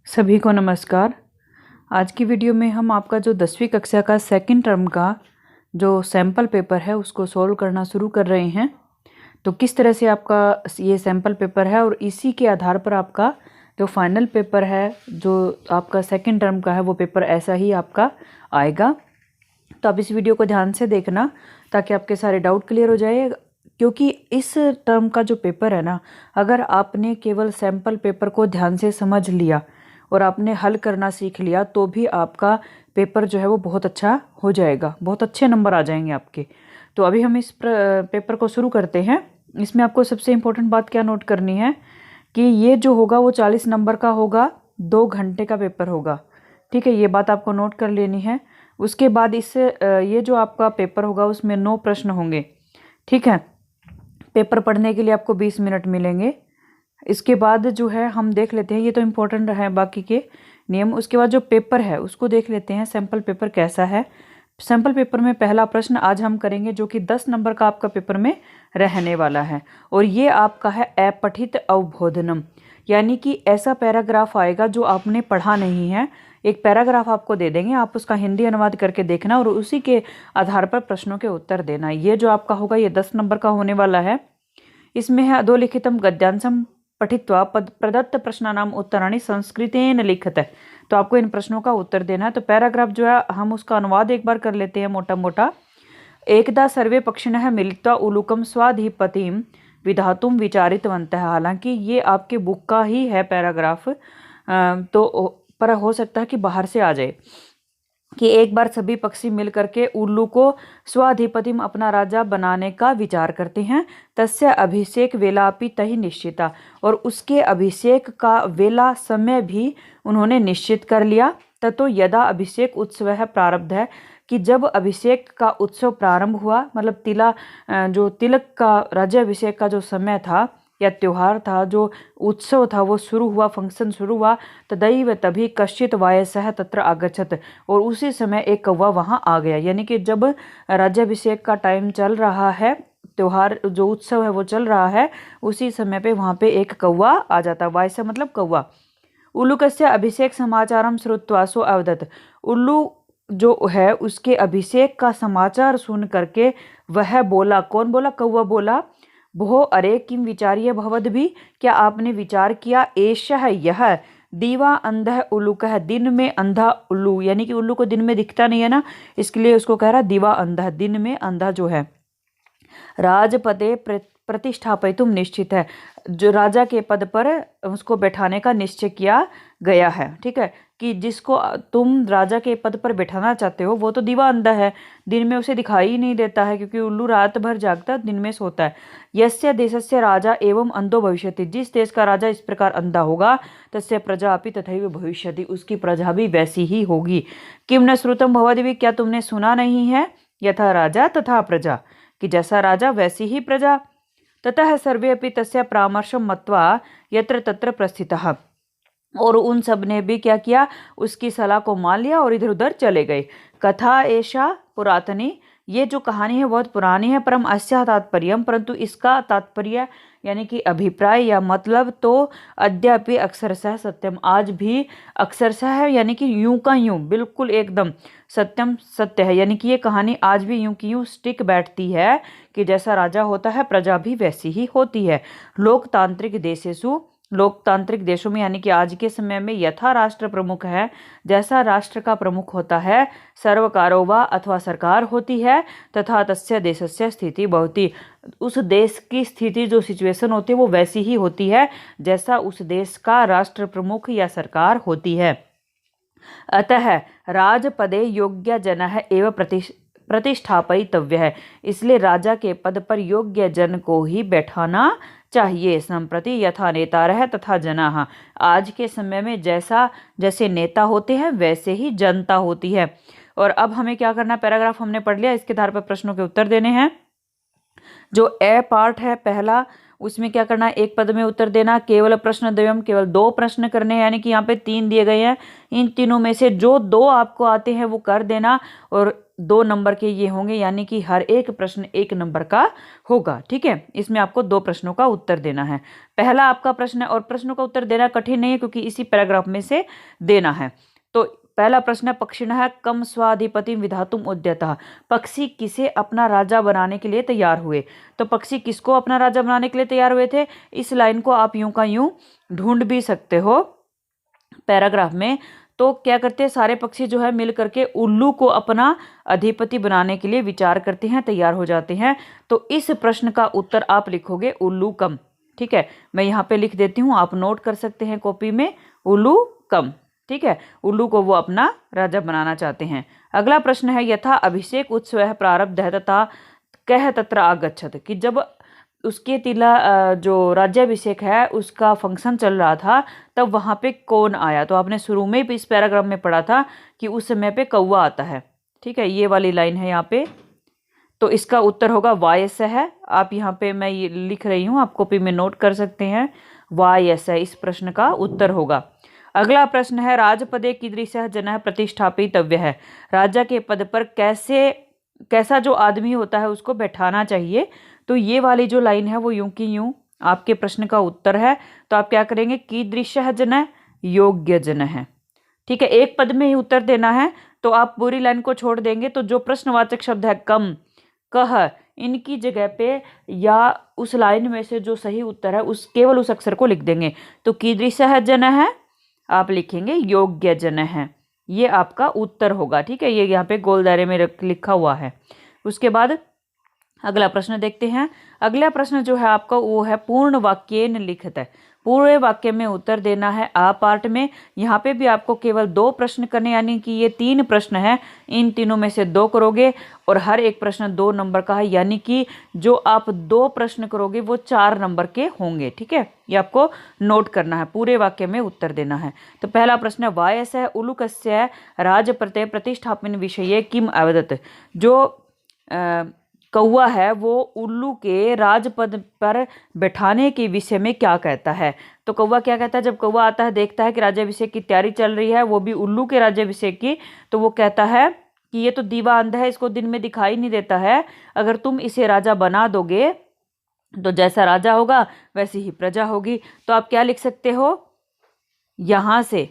सभी को नमस्कार। आज की वीडियो में हम आपका जो 10वीं कक्षा का सेकंड टर्म का जो सैम्पल पेपर है उसको सॉल्व करना शुरू कर रहे हैं। तो किस तरह से आपका ये सैम्पल पेपर है और इसी के आधार पर आपका जो फाइनल पेपर है जो आपका सेकंड टर्म का है वो पेपर ऐसा ही आपका आएगा। तो आप इस वीडियो को ध्यान से देखना ताकि आपके सारे डाउट क्लियर हो जाए, क्योंकि इस टर्म का जो पेपर है ना, अगर आपने केवल सैम्पल पेपर को ध्यान से समझ लिया और आपने हल करना सीख लिया तो भी आपका पेपर जो है वो बहुत अच्छा हो जाएगा, बहुत अच्छे नंबर आ जाएंगे आपके। तो अभी हम इस पेपर को शुरू करते हैं। इसमें आपको सबसे इम्पोर्टेंट बात क्या नोट करनी है कि ये जो होगा वो 40 नंबर का होगा, 2 घंटे का पेपर होगा। ठीक है, ये बात आपको नोट कर लेनी है। उसके बाद इससे ये जो आपका पेपर होगा उसमें 9 प्रश्न होंगे। ठीक है, पेपर पढ़ने के लिए आपको 20 मिनट मिलेंगे। इसके बाद जो है हम देख लेते हैं, ये तो इम्पोर्टेंट है बाकी के नियम। उसके बाद जो पेपर है उसको देख लेते हैं, सैम्पल पेपर कैसा है। सैम्पल पेपर में पहला प्रश्न आज हम करेंगे जो कि 10 नंबर का आपका पेपर में रहने वाला है, और ये आपका है अपठित अवबोधनम, यानी कि ऐसा पैराग्राफ आएगा जो आपने पढ़ा नहीं है। एक पैराग्राफ आपको दे देंगे, आप उसका हिंदी अनुवाद करके देखना और उसी के आधार पर प्रश्नों के उत्तर देना। ये जो आपका होगा ये 10 नंबर का होने वाला है। इसमें है अधोलिखितम गद्यांशम पठित्वा प्रदत्त प्रश्नानाम उत्तराणि संस्कृतेन लिखत है। तो आपको इन प्रश्नों का उत्तर देना है। तो पैराग्राफ जो है हम उसका अनुवाद एक बार कर लेते हैं मोटा मोटा। एकदा सर्वे पक्षिणः मिलित्वा उलूकम स्वाधिपतिम विधातुम विचारितवन्तः। हालांकि ये आपके बुक का ही है पैराग्राफ, तो पर हो सकता है कि बाहर से आ जाए। कि एक बार सभी पक्षी मिलकर के उल्लू को स्वाधिपतिम अपना राजा बनाने का विचार करते हैं। तस्य अभिषेक वेलापि तहि निश्चिता, और उसके अभिषेक का वेला समय भी उन्होंने निश्चित कर लिया। ततो यदा अभिषेक उत्सव है प्रारब्ध है, कि जब अभिषेक का उत्सव प्रारंभ हुआ, मतलब जो तिलक का राज्याभिषेक का जो समय था या त्योहार था, जो उत्सव था वो शुरू हुआ, फंक्शन शुरू हुआ। तदैव तभी कश्चित वायसः तत्र आगच्छत, और उसी समय एक कौवा वहाँ आ गया। यानी कि जब राज्याभिषेक का टाइम चल रहा है, त्योहार जो उत्सव है वो चल रहा है, उसी समय पे वहाँ पे एक कौवा आ जाता। वायस मतलब कौवा। उल्लूकस्य अभिषेक समाचारम श्रुत्वा सो अवदत्। उल्लू जो है उसके अभिषेक का समाचार सुन करके वह बोला। कौन बोला? कौवा बोला। भो अरे किम विचार्य भवद भी, क्या आपने विचार किया? एषः यह दीवा अंधः उल्लूकः, दिन में अंधा उल्लू, यानी कि उल्लू को दिन में दिखता नहीं है ना, इसके लिए उसको कह रहा दीवा अंधः, दिन में अंधा जो है। राजपदे प्रतिष्ठापयितुम निश्चित है, जो राजा के पद पर उसको बैठाने का निश्चय किया गया है। ठीक है, कि जिसको तुम राजा के पद पर बैठाना चाहते हो वो तो दीवा अंधा है, दिन में उसे दिखाई ही नहीं देता है, क्योंकि उल्लू रात भर जागता है, दिन में सोता है। यस्य देशस्य राजा एवं अंधो भविष्यति, जिस देश का राजा इस प्रकार अंधा होगा, तस्य प्रजा अपि तथैव भविष्यति, उसकी प्रजा भी वैसी ही होगी। किम न श्रुतम भवद्भिः, क्या तुमने सुना नहीं है? यथा राजा तथा प्रजा, कि जैसा राजा वैसी ही प्रजा। ततः सर्वे अपि तस्य परामर्शं मत्वा यत्र तत्र प्रस्थितः, और उन सब ने भी क्या किया? उसकी सलाह को मान लिया और इधर उधर चले गए। कथा एषा पुरातनी, ये जो कहानी है बहुत पुरानी है। परम अस्या तात्पर्यम, परंतु इसका तात्पर्य यानी कि अभिप्राय या मतलब तो अद्यापि अक्षरशः सत्यम, आज भी अक्षरशः है, यानी कि यूं का यूं बिल्कुल एकदम सत्यम सत्य है। यानी कि ये कहानी आज भी यूं की यूं स्टिक बैठती है कि जैसा राजा होता है प्रजा भी वैसी ही होती है। लोकतांत्रिक देशेषु, लोकतांत्रिक देशों में यानी कि आज के समय में यथा राष्ट्र प्रमुख है, जैसा राष्ट्र का प्रमुख होता है, सर्वकारो वा अथवा सरकार होती है, तथा तस्य देशस्य स्थिति भवति, उस देश की स्थिति जो सिचुएशन होती है वो वैसी ही होती है जैसा उस देश का राष्ट्र प्रमुख या सरकार होती है। अतः राजपदे योग्य जनः एव प्रतिष्ठापयितव्य है, इसलिए राजा के पद पर योग्य जन को ही बैठाना चाहिए। संप्रति यथा नेतारः तथा जनाः, आज के समय में जैसे नेता होते हैं वैसे ही जनता होती है। और अब हमें क्या करना? पैराग्राफ हमने पढ़ लिया, इसके आधार पर प्रश्नों के उत्तर देने हैं। जो ए पार्ट है पहला, उसमें क्या करना है? एक पद में उत्तर देना। केवल प्रश्न द्वयम, केवल 2 प्रश्न करने हैं, यानी कि यहाँ पे 3 दिए गए हैं, इन तीनों में से जो 2 आपको आते हैं वो कर देना, और 2 नंबर के ये होंगे, यानी कि हर एक प्रश्न 1 नंबर का होगा। ठीक है, इसमें आपको 2 प्रश्नों का उत्तर देना है। पहला आपका प्रश्न है और प्रश्नों का उत्तर देना कठिन नहीं है क्योंकि इसी पैराग्राफ में से देना है। तो पहला प्रश्न है, पक्षिणः कम स्वाधिपतिं विधातुम उद्यतः। पक्षी किसे अपना राजा बनाने के लिए तैयार हुए? तो पक्षी किसको अपना राजा बनाने के लिए तैयार हुए थे? इस लाइन को आप यूं का यूं ढूंढ भी सकते हो पैराग्राफ में। तो क्या करते हैं, सारे पक्षी जो है मिल करके उल्लू को अपना अधिपति बनाने के लिए विचार करते हैं, तैयार हो जाते हैं। तो इस प्रश्न का उत्तर आप लिखोगे उल्लू कम। ठीक है, मैं यहाँ पे लिख देती हूँ, आप नोट कर सकते हैं कॉपी में, उल्लू कम। ठीक है, उल्लू को वो अपना राजा बनाना चाहते हैं। अगला प्रश्न है, यथा अभिषेक उत्सव प्रारब्ध है तथा कह तत्र आगच्छत, कि जब उसके तिला जो राज्याभिषेक है उसका फंक्शन चल रहा था तब वहाँ पे कौन आया? तो आपने शुरू में भी इस पैराग्राफ में पढ़ा था कि उस समय पे कौवा आता है। ठीक है, ये वाली लाइन है यहाँ पे। तो इसका उत्तर होगा वायस है। आप यहाँ पे मैं ये लिख रही हूँ, आप कॉपी में नोट कर सकते हैं, वायस है इस प्रश्न का उत्तर होगा। अगला प्रश्न है, राजपदे कीदृशः जनः प्रतिष्ठापितव्य है। राजा के पद पर कैसा जो आदमी होता है उसको बैठाना चाहिए। तो ये वाली जो लाइन है वो यूं की यूं आपके प्रश्न का उत्तर है। तो आप क्या करेंगे, कीदृशः जनः, योग्य जन है। ठीक है, एक पद में ही उत्तर देना है। तो आप पूरी लाइन को छोड़ देंगे तो जो प्रश्नवाचक शब्द है कम, कह, इनकी जगह पे या उस लाइन में से जो सही उत्तर है उस केवल उस अक्षर को लिख देंगे। तो कीदृशः जनः है, आप लिखेंगे योग्य जन है, ये आपका उत्तर होगा। ठीक है, ये यहाँ पे गोल दायरे में लिखा हुआ है। उसके बाद अगला प्रश्न देखते हैं। अगला प्रश्न जो है आपका वो है पूर्ण वाक्येन लिखित है। पूरे वाक्य में उत्तर देना है आ पार्ट में। यहाँ पे भी आपको केवल 2 प्रश्न करने, यानी कि ये 3 प्रश्न है, इन तीनों में से 2 करोगे और हर एक प्रश्न 2 नंबर का है, यानी कि जो आप 2 प्रश्न करोगे वो 4 नंबर के होंगे। ठीक है, ये आपको नोट करना है, पूरे वाक्य में उत्तर देना है। तो पहला प्रश्न है, वायसः उलूकस्य राजप्रते प्रतिष्ठापन विषये किम अवदत्। जो कौवा है वो उल्लू के राजपद पर बैठाने के विषय में क्या कहता है? तो कौवा क्या कहता है, जब कौवा आता है देखता है कि राज्याभिषेक की तैयारी चल रही है, वो भी उल्लू के राज्याभिषेक की, तो वो कहता है कि ये तो दीवा अंधा है, इसको दिन में दिखाई नहीं देता है, अगर तुम इसे राजा बना दोगे तो जैसा राजा होगा वैसी ही प्रजा होगी। तो आप क्या लिख सकते हो, यहाँ से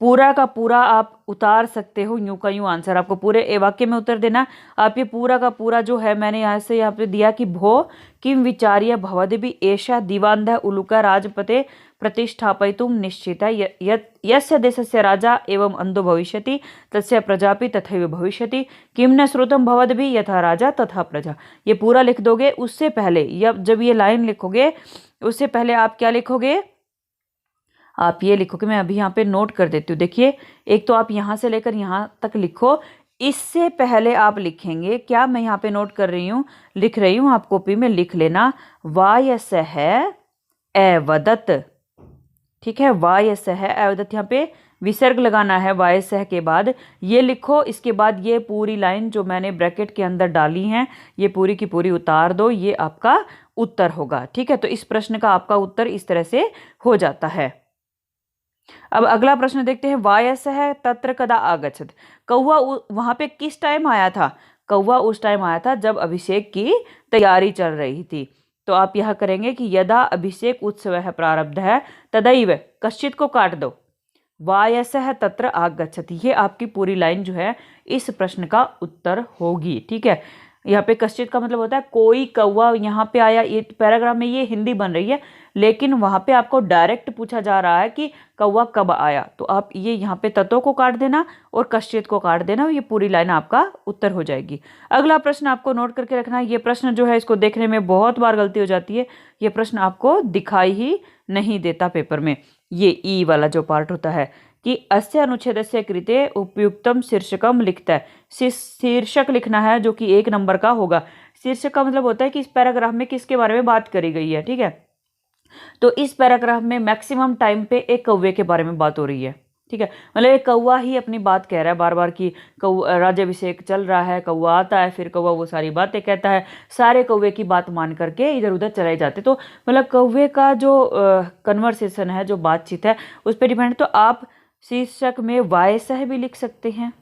पूरा का पूरा आप उतार सकते हो, यूं का यूं आंसर आपको पूरे वाक्य में उत्तर देना। आप ये पूरा का पूरा जो है मैंने यहाँ पे दिया कि भो किम विचार्य भवद्भिः एषा दिवान्धः उलूका राजपते प्रतिष्ठापयितुं निश्चिता यस्य देशस्य राजा एवं अंधो भविष्यति तस्य प्रजापि तथैव भविष्यति किम न श्रुतं भवद्भिः यथा राजा तथा प्रजा। ये पूरा लिख दोगे। उससे पहले जब ये लाइन लिखोगे उससे पहले आप क्या लिखोगे, आप ये लिखोगे, मैं अभी यहाँ पे नोट कर देती हूँ। देखिए, एक तो आप यहाँ से लेकर यहाँ तक लिखो, इससे पहले आप लिखेंगे क्या, मैं यहाँ पे नोट कर रही हूँ, लिख रही हूँ, आप कॉपी में लिख लेना, वायसः अवदत्। ठीक है, वायसः अवदत्, यहाँ पे विसर्ग लगाना है वायसः के बाद, ये लिखो। इसके बाद ये पूरी लाइन जो मैंने ब्रैकेट के अंदर डाली हैं ये पूरी की पूरी उतार दो, ये आपका उत्तर होगा। ठीक है, तो इस प्रश्न का आपका उत्तर इस तरह से हो जाता है। अब अगला प्रश्न देखते हैं, वायसः तत्र कदा आगच्छत्। कौवा वहां पे किस टाइम आया था? कौवा उस टाइम आया था जब अभिषेक की तैयारी चल रही थी। तो आप यह करेंगे कि यदा अभिषेक उत्सव प्रारब्ध है तदैव, कश्चित को काट दो, वायसः तत्र आगच्छति, ये आपकी पूरी लाइन जो है इस प्रश्न का उत्तर होगी। ठीक है, यहाँ पे कश्चित का मतलब होता है कोई कौवा यहाँ पे आया। ये पैराग्राफ में ये हिंदी बन रही है, लेकिन वहाँ पे आपको डायरेक्ट पूछा जा रहा है कि कौवा कब आया। तो आप ये यहाँ पे तत्वों को काट देना और कश्चित को काट देना, ये पूरी लाइन आपका उत्तर हो जाएगी। अगला प्रश्न आपको नोट करके रखना है। ये प्रश्न जो है इसको देखने में बहुत बार गलती हो जाती है, ये प्रश्न आपको दिखाई ही नहीं देता पेपर में। ये ई वाला जो पार्ट होता है कि अस्य अनुच्छेदस्य कृते उपयुक्तम शीर्षकम लिखता है, शीर्षक लिखना है जो कि 1 नंबर का होगा। शीर्षक का मतलब होता है कि इस पैराग्राफ में किसके बारे में बात करी गई है। ठीक है, तो इस पैराग्राफ में मैक्सिमम टाइम पे एक कौवे के बारे में बात हो रही है। ठीक है, मतलब एक कौवा ही अपनी बात कह रहा है बार बार कि राज्याभिषेक चल रहा है, कौवा आता है, फिर कौवा वो सारी बातें कहता है, सारे कौवे की बात मान करके इधर उधर चले जाते। तो मतलब कौवे का जो कन्वर्सेशन है, जो बातचीत है, उस पर डिपेंड। तो आप शीर्षक में वायसः भी लिख सकते हैं।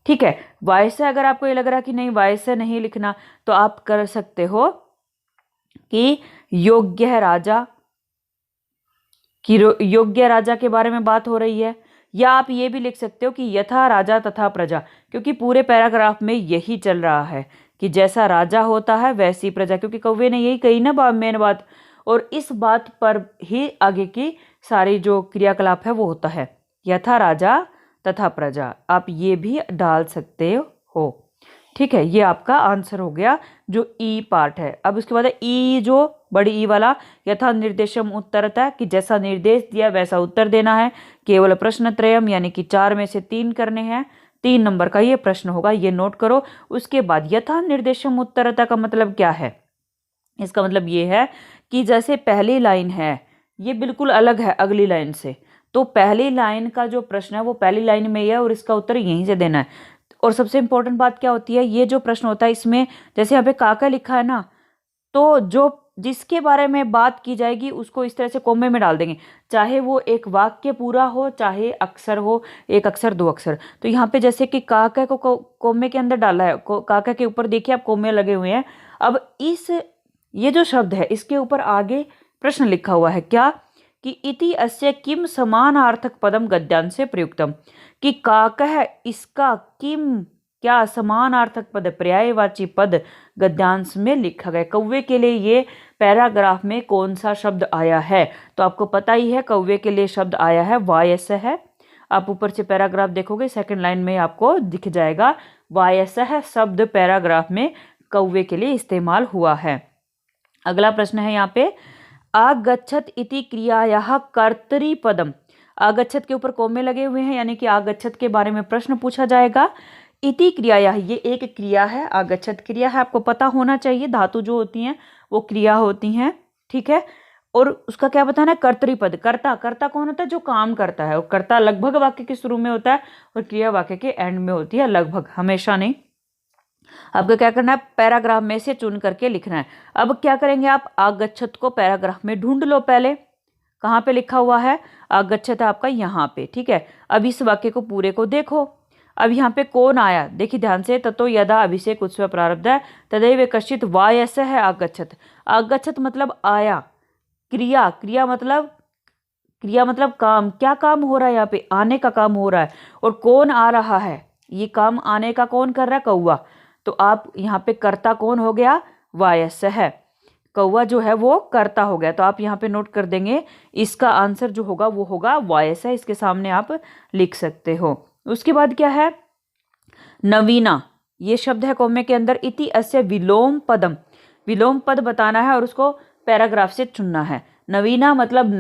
ठीक है। वाय से अगर आपको ये लग रहा है कि नहीं वाय से नहीं लिखना, तो आप कर सकते हो कि योग्य राजा, कि योग्य राजा के बारे में बात हो रही है, या आप ये भी लिख सकते हो कि यथा राजा तथा प्रजा, क्योंकि पूरे पैराग्राफ में यही चल रहा है कि जैसा राजा होता है वैसी प्रजा, क्योंकि कौवे ने यही कही ना मेन बात, और इस बात पर ही आगे की सारी जो क्रियाकलाप है वो होता है, यथा राजा तथा प्रजा। आप ये भी डाल सकते हो। ठीक है, ये आपका आंसर हो गया जो ई पार्ट है। अब उसके बाद ई, जो बड़ी ई वाला, यथा निर्देशम उत्तरतः, कि जैसा निर्देश दिया वैसा उत्तर देना है। केवल प्रश्न त्रयम, यानी कि 4 में से 3 करने हैं। 3 नंबर का ये प्रश्न होगा, ये नोट करो। उसके बाद यथा निर्देशम उत्तरतः का मतलब क्या है? इसका मतलब ये है कि जैसे पहली लाइन है ये बिल्कुल अलग है अगली लाइन से, तो पहली लाइन का जो प्रश्न है वो पहली लाइन में ही है और इसका उत्तर यहीं से देना है। और सबसे इंपॉर्टेंट बात क्या होती है, ये जो प्रश्न होता है इसमें जैसे यहाँ पे काका लिखा है ना, तो जो जिसके बारे में बात की जाएगी उसको इस तरह से कोमे में डाल देंगे, चाहे वो एक वाक्य पूरा हो, चाहे अक्षर हो, 1 अक्षर 2 अक्षर। तो यहाँ पे जैसे कि काका को कोमे के अंदर डाला है, काका के ऊपर देखिए आप कोमे लगे हुए हैं। अब ये जो शब्द है इसके ऊपर आगे प्रश्न लिखा हुआ है क्या, कि इति अस्य किम समानार्थक पदम गद्यांश से प्रयुक्तम, कि काकः इसका किम क्या समानार्थक पद, पर्यायवाची पद गद्यांश में लिखा गया। कौवे के लिए ये पैराग्राफ में कौन सा शब्द आया है? तो आपको पता ही है कौवे के लिए शब्द आया है वायस है। आप ऊपर से पैराग्राफ देखोगे, सेकंड लाइन में आपको दिख जाएगा वायस है शब्द पैराग्राफ में कौवे के लिए इस्तेमाल हुआ है। अगला प्रश्न है यहाँ पे, आगच्छत इति क्रियायाः कर्तृपदम। आगच्छत के ऊपर कोमे लगे हुए हैं, यानी कि आगच्छत के बारे में प्रश्न पूछा जाएगा। इति क्रियायाः, ये एक क्रिया है, आगच्छत क्रिया है, आपको पता होना चाहिए। धातु जो होती हैं वो क्रिया होती हैं, ठीक है। और उसका क्या बताना है, कर्तृपद। कर्ता कौन होता है? जो काम करता है। और कर्ता लगभग वाक्य के शुरू में होता है और क्रिया वाक्य के एंड में होती है, लगभग, हमेशा नहीं। आपको क्या करना है, पैराग्राफ में से चुन करके लिखना है। अब क्या करेंगे आप, आगच्छत को पैराग्राफ में ढूंढ लो। पहले कहाँ पे लिखा हुआ है आगच्छत, आपका यहाँ पे, ठीक है। अब इस वाक्य को पूरे को देखो। अब यहाँ पे कौन आया, देखिए ध्यान से, ततो यदा अभिषेक उत्सव प्रारब्ध है तदैव कश्चित वायस है आगच्छत। आगच्छत मतलब आया, क्रिया मतलब काम। क्या काम हो रहा है यहाँ पे, आने का काम हो रहा है। और कौन आ रहा है, ये काम आने का कौन कर रहा है, कौवा। तो आप यहाँ पे कर्ता कौन हो गया, वायस है। कौवा जो है वो कर्ता हो गया। तो आप यहाँ पे नोट कर देंगे, इसका आंसर जो होगा वो होगा वायस है। इसके सामने आप लिख सकते हो। उसके बाद क्या है, नवीना, ये शब्द है कोमे के अंदर। इति अस्य विलोम पदम, विलोम पद बताना है और उसको पैराग्राफ से चुनना है। नवीना मतलब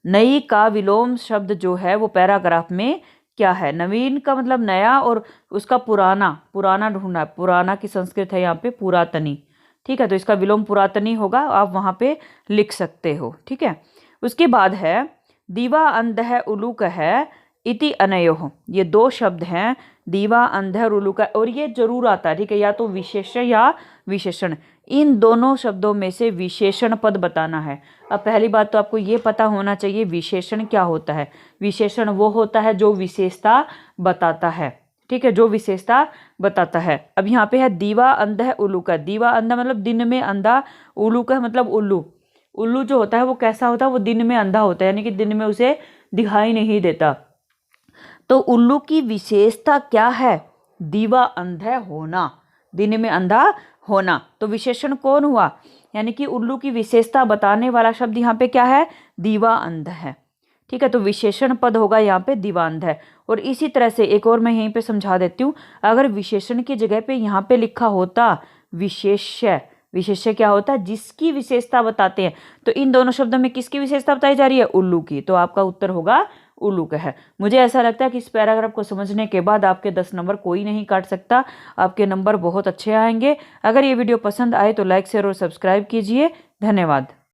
नई का विलोम शब्द जो है वो पैराग्राफ में क्या है, नवीन का मतलब नया, और उसका पुराना ढूंढना है। पुराना की संस्कृत है यहाँ पे पुरातनी, ठीक है। तो इसका विलोम पुरातनी होगा, आप वहाँ पे लिख सकते हो, ठीक है। उसके बाद है दीवा अंधः उलूक है इति अनयोः, ये 2 शब्द हैं, दीवा अंधः और उलूक, और ये जरूर आता है, ठीक है, या तो विशेष्य या विशेषण। इन दोनों शब्दों में से विशेषण पद बताना है। अब पहली बात तो आपको ये पता होना चाहिए विशेषण क्या होता है। विशेषण वो होता है जो विशेषता बताता है, ठीक है, जो विशेषता बताता है। अब यहाँ पे है दीवा अंधः उलूक। दीवा अंधा मतलब दिन में अंधा, उलूक मतलब उल्लू। उल्लू जो होता है वो कैसा होता है, वो दिन में अंधा होता है, यानी कि दिन में उसे दिखाई नहीं देता। तो उल्लू की विशेषता क्या है, दीवा अंधा होना, दिन में अंधा होना। तो विशेषण कौन हुआ, यानी कि उल्लू की विशेषता बताने वाला शब्द यहाँ पे क्या है, दीवा अंध है, ठीक है। तो विशेषण पद होगा यहाँ पे दीवा अंध है। और इसी तरह से एक और मैं यहीं पे समझा देती हूँ, अगर विशेषण की जगह पे यहाँ पे लिखा होता विशेष्य, विशेष्य क्या होता है, जिसकी विशेषता बताते हैं। तो इन दोनों शब्दों में किसकी विशेषता बताई जा रही है, उल्लू की। तो आपका उत्तर होगा उल्लू है। मुझे ऐसा लगता है कि इस पैराग्राफ को समझने के बाद आपके 10 नंबर कोई नहीं काट सकता, आपके नंबर बहुत अच्छे आएंगे। अगर ये वीडियो पसंद आए तो लाइक शेयर और सब्सक्राइब कीजिए। धन्यवाद।